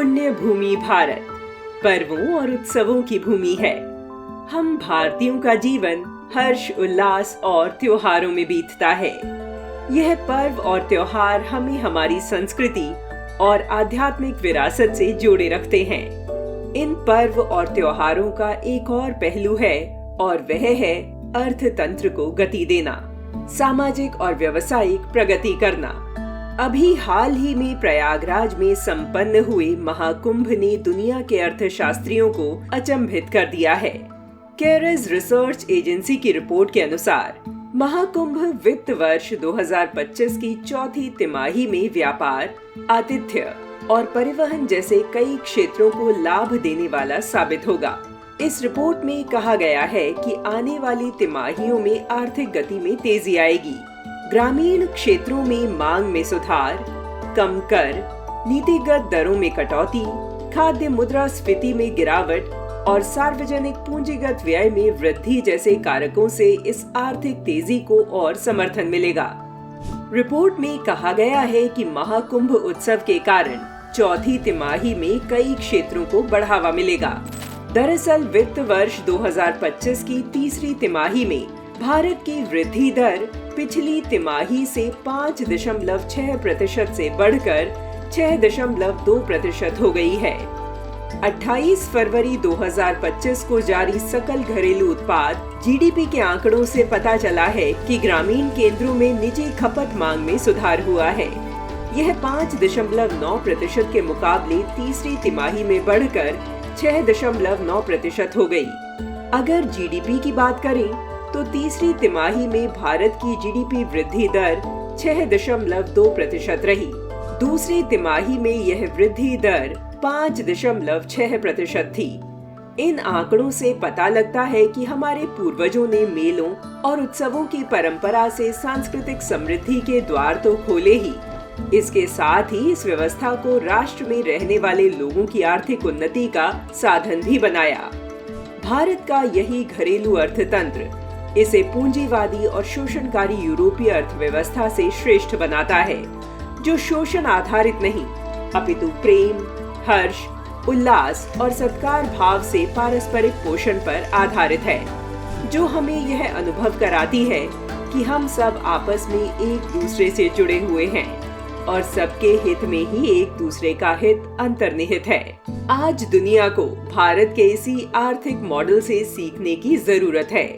पुण्य भूमि भारत पर्वों और उत्सवों की भूमि है। हम भारतीयों का जीवन हर्ष, उल्लास और त्योहारों में बीतता है। यह पर्व और त्योहार हमें हमारी संस्कृति और आध्यात्मिक विरासत से जोड़े रखते हैं। इन पर्व और त्योहारों का एक और पहलू है और वह है अर्थतंत्र को गति देना, सामाजिक और व्यावसायिक प्रगति करना। अभी हाल ही में प्रयागराज में संपन्न हुए महाकुंभ ने दुनिया के अर्थशास्त्रियों को अचंभित कर दिया है। कैरेज रिसर्च एजेंसी की रिपोर्ट के अनुसार महाकुंभ वित्त वर्ष 2025 की चौथी तिमाही में व्यापार, आतिथ्य और परिवहन जैसे कई क्षेत्रों को लाभ देने वाला साबित होगा। इस रिपोर्ट में कहा गया है कि आने वाली तिमाहियों में आर्थिक गति में तेजी आएगी। ग्रामीण क्षेत्रों में मांग में सुधार, कम कर, नीतिगत दरों में कटौती, खाद्य मुद्रास्फीति में गिरावट और सार्वजनिक पूंजीगत व्यय में वृद्धि जैसे कारकों से इस आर्थिक तेजी को और समर्थन मिलेगा। रिपोर्ट में कहा गया है कि महाकुंभ उत्सव के कारण चौथी तिमाही में कई क्षेत्रों को बढ़ावा मिलेगा। दरअसल वित्त वर्ष 2025 की तीसरी तिमाही में भारत की वृद्धि दर पिछली तिमाही से 5.6% से बढ़कर 6.2% हो गई है। 28 फरवरी 2025 को जारी सकल घरेलू उत्पाद (जीडीपी) के आंकड़ों से पता चला है कि ग्रामीण केंद्रों में निजी खपत मांग में सुधार हुआ है। यह 5.9% के मुकाबले तीसरी तिमाही में बढ़कर 6.9% हो गई। अगर जीडीपी की बात करें तो तीसरी तिमाही में भारत की जीडीपी वृद्धि दर 6.2% रही। दूसरी तिमाही में यह वृद्धि दर 5.6% थी। इन आंकड़ों से पता लगता है कि हमारे पूर्वजों ने मेलों और उत्सवों की परंपरा से सांस्कृतिक समृद्धि के द्वार तो खोले ही, इसके साथ ही इस व्यवस्था को राष्ट्र में रहने वाले लोगों की आर्थिक उन्नति का साधन भी बनाया। भारत का यही घरेलू अर्थतंत्र इसे पूंजीवादी और शोषणकारी यूरोपीय अर्थव्यवस्था से श्रेष्ठ बनाता है, जो शोषण आधारित नहीं अपितु प्रेम, हर्ष, उल्लास और सत्कार भाव से पारस्परिक पोषण पर आधारित है, जो हमें यह अनुभव कराती है कि हम सब आपस में एक दूसरे से जुड़े हुए हैं और सबके हित में ही एक दूसरे का हित अंतर्निहित है। आज दुनिया को भारत के इसी आर्थिक मॉडल से सीखने की जरूरत है।